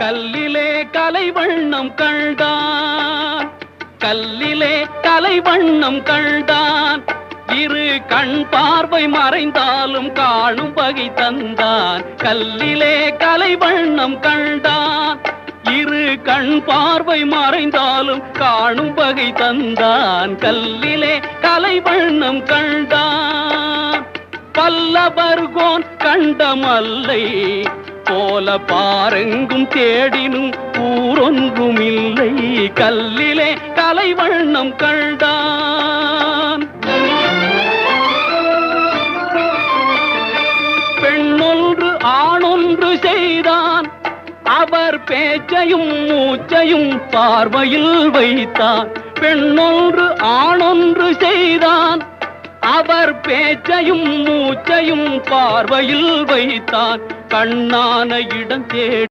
கல்லிலே கலைவண்ணம் கண்டான், கல்லிலே கலைவண்ணம் கண்டான். இரு கண் பார்வை மறைந்தாலும் காணும் வகை தந்தான். கல்லிலே கலைவண்ணம் கண்டான், இரு கண் பார்வை மறைந்தாலும் காணும் வகை தந்தான். கல்லிலே கலைவண்ணம் கண்டான். பல்லவர்கோன் கண்டமல்லை போல பாரெங்கும் தேடினும் ஊரொன்றுமில்லை. கல்லிலே கலைவண்ணம் கண்டான். பெண்ணொன்று ஆணொன்று செய்தான், அவர் பேச்சையும் மூச்சையும் பார்வையில் வைத்தான். பெண்ணொன்று ஆணொன்று செய்தான், அவர் பேச்சையும் மூச்சையும் பார்வையில் வைத்தான். கண்ணான இடம் தேடி